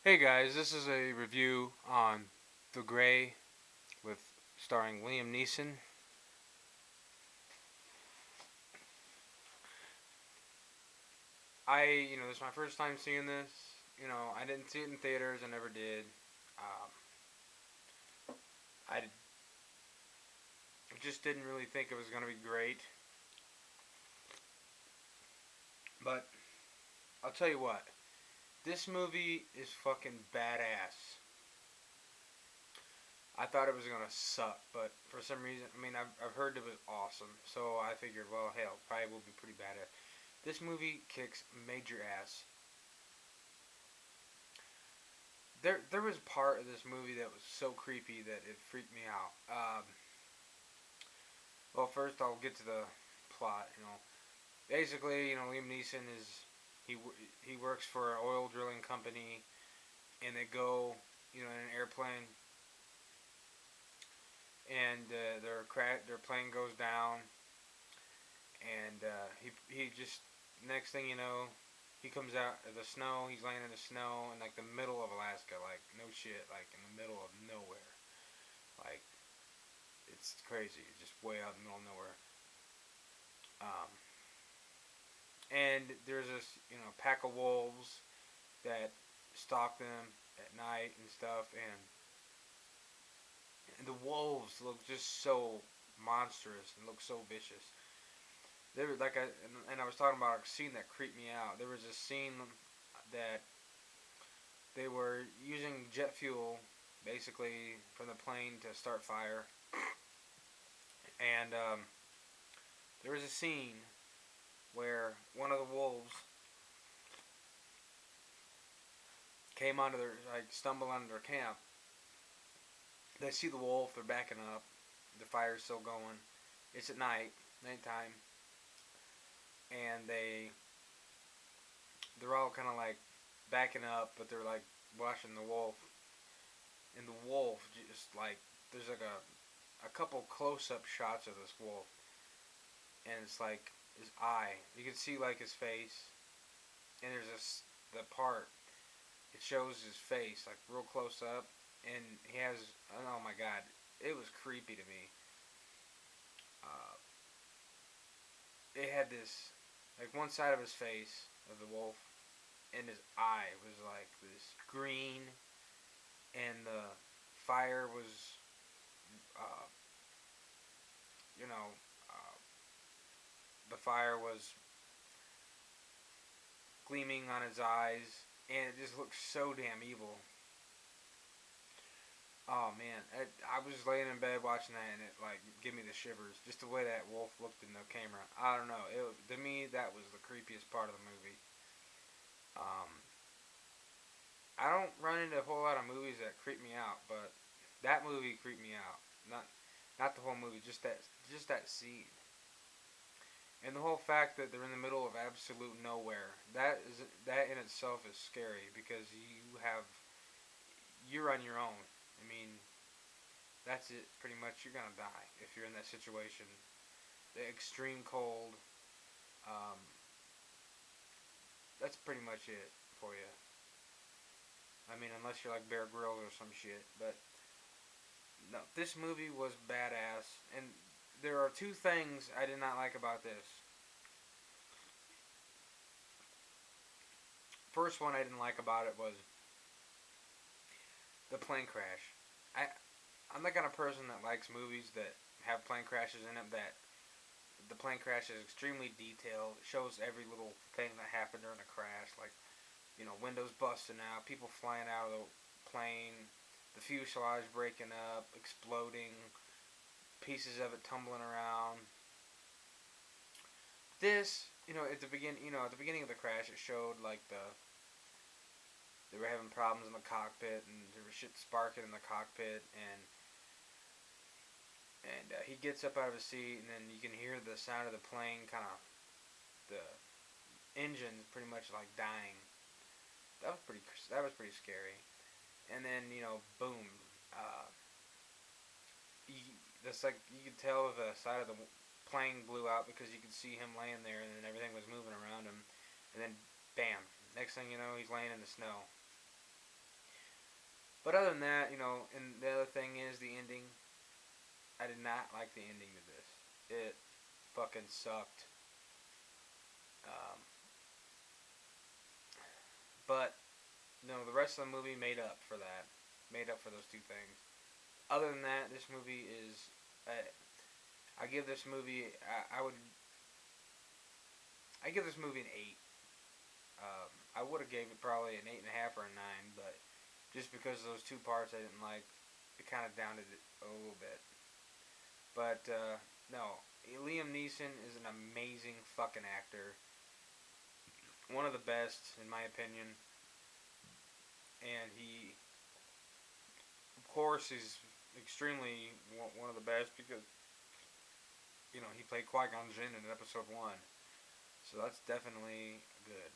Hey guys, this is a review on The Grey with starring Liam Neeson. This is my first time seeing this. I didn't see it in theaters. I never did. I just didn't really think it was gonna be great. But I'll tell you what, this movie is fucking badass. I thought it was gonna suck, but for some reason, I've heard it was awesome, so I figured, well, hell, probably will be pretty badass. This movie kicks major ass. There was a part of this movie that was so creepy that it freaked me out. Well, first I'll get to the plot. Basically, Liam Neeson he he works for an oil drilling company, and they go, in an airplane, and their plane goes down, and he just next thing you know, he comes out of the snow. He's laying in the snow in like the middle of Alaska, like no shit, like in the middle of nowhere, like it's crazy. It's just way out in the middle of nowhere. Um, and there's this, pack of wolves that stalk them at night and stuff, and the wolves look just so monstrous and look so vicious. There was and I was talking about a scene that creeped me out. There was a scene that they were using jet fuel, basically from the plane to start fire, and there was a scene where one of the wolves came onto their stumbled onto their camp. They see the wolf. They're backing up. The fire's still going. It's at nighttime, and they're all kind of like backing up, but they're like watching the wolf. And the wolf just like there's like a couple close up shots of this wolf, and it's like his eye. You can see like his face, and there's the part. It shows his face like real close up, and he has. Oh my god, it was creepy to me. Uh, it had this, like one side of his face of the wolf, and his eye was like this green, and the fire was, uh, you know, uh, the fire was gleaming on his eyes, and it just looked so damn evil. Oh man, I was laying in bed watching that, and it like gave me the shivers. Just the way that wolf looked in the camera. I don't know. To me, that was the creepiest part of the movie. Um, I don't run into a whole lot of movies that creep me out, but that movie creeped me out. Not the whole movie, just that scene, and the whole fact that they're in the middle of absolute nowhere. That in itself is scary because you're on your own. I mean, that's it. Pretty much, you're gonna die if you're in that situation. The extreme cold. Um, that's pretty much it for you. I mean, unless you're like Bear Grylls or some shit. But no, this movie was badass, and there are two things I did not like about this. First one I didn't like about it was the plane crash. I I'm the kind of person that likes movies that have plane crashes in them. That the plane crash is extremely detailed. It shows every little thing that happened during the crash, like windows busting out, people flying out of the plane, the fuselage breaking up, exploding, pieces of it tumbling around. This, at the beginning of the crash, it showed like they were having problems in the cockpit, and there was shit sparking in the cockpit, and he gets up out of his seat, and then you can hear the sound of the plane, kind of the engine pretty much like dying. That was pretty scary. And then boom, uh, that's like you could tell the side of the plane blew out because you could see him laying there, and then everything was moving around him, and then bam, next thing you know, he's laying in the snow. But other than that, and the other thing is the ending. I did not like the ending to this. It fucking sucked. Um, but the rest of the movie made up for that. Made up for those two things. Other than that, this movie is. I give this movie. I give this movie an 8. I would have gave it probably an 8.5 or a 9, but just because of those two parts I didn't like, it kind of downed it a little bit. But no, Liam Neeson is an amazing fucking actor. One of the best, in my opinion. And he, of course, is extremely one of the best because he played Qui-Gon Jinn in episode 1. So that's definitely good.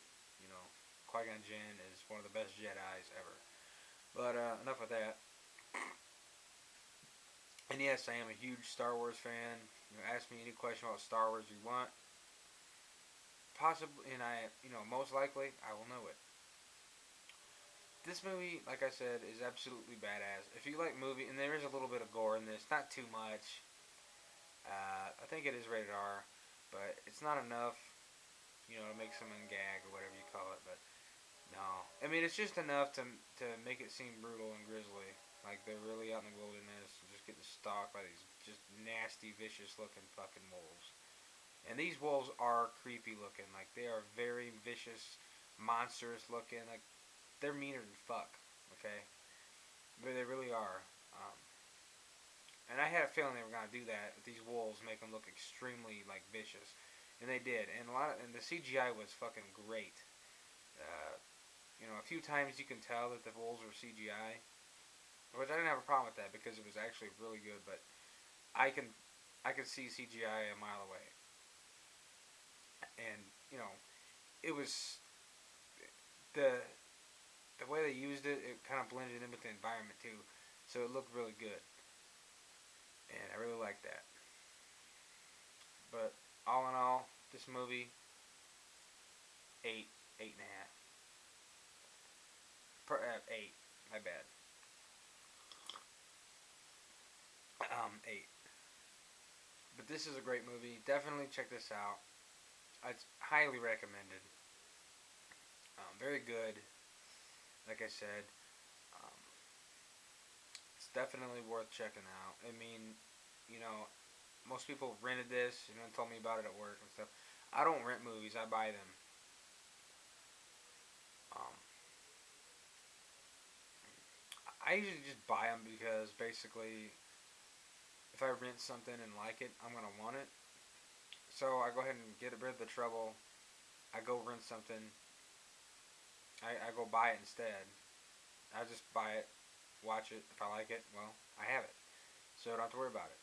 Qui-Gon Jinn is one of the best Jedi's ever. But enough of that. And yes, I am a huge Star Wars fan. Ask me any question about Star Wars you want. Possibly, and most likely, I will know it. This movie, like I said, is absolutely badass. If you like movie, and there is a little bit of gore in this, not too much. I think it is rated R, but it's not enough, to make someone gag or whatever you call it. But no, I mean it's just enough to make it seem brutal and grisly. Like they're really out in the wilderness, just getting stalked by these just nasty, vicious looking fucking wolves. And these wolves are creepy looking. Like they are very vicious, monstrous looking. Like they're meaner than fuck. Okay, but they really are. Um, and I had a feeling they were gonna do that. These wolves make them look extremely like vicious, and they did. And and the CGI was fucking great. Uh, a few times you can tell that the wolves were CGI, which I didn't have a problem with that because it was actually really good. But I can I could see CGI a mile away, and it was the the way they used it. It kind of blended in with the environment too, so it looked really good, and I really liked that. But all in all, this movie 8, 8.5, 8. My bad. 8. But this is a great movie. Definitely check this out. It's highly recommended. Very good. Like I said, um, it's definitely worth checking out. I mean, you know, most people rented this, and told me about it at work and stuff. I don't rent movies; I buy them. Um, I usually just buy them because basically, if I rent something and like it, I'm gonna want it. So I go ahead and get rid of the trouble. I go rent something. I go buy it instead. I just buy it, watch it. If I like it, well, I have it. So I don't have to worry about it.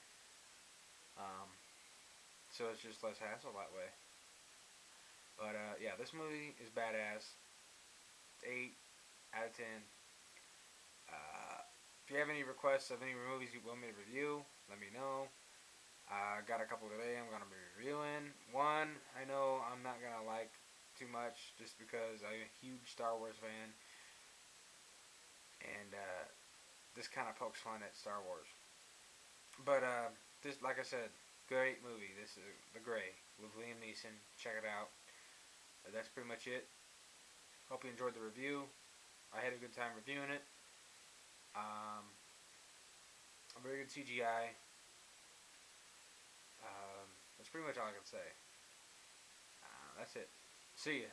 Um, so it's just less hassle that way. But yeah, this movie is badass. 8 out of 10. If you have any requests of any movies you want me to review, let me know. I got a couple today I'm going to be reviewing. One I know I'm not going to like too much just because I'm a huge Star Wars fan. And this kind of pokes fun at Star Wars. But this, like I said, great movie. This is The Gray with Liam Neeson. Check it out. That's pretty much it. Hope you enjoyed the review. I had a good time reviewing it. Um, a very good CGI. That's pretty much all I can say. That's it. See ya.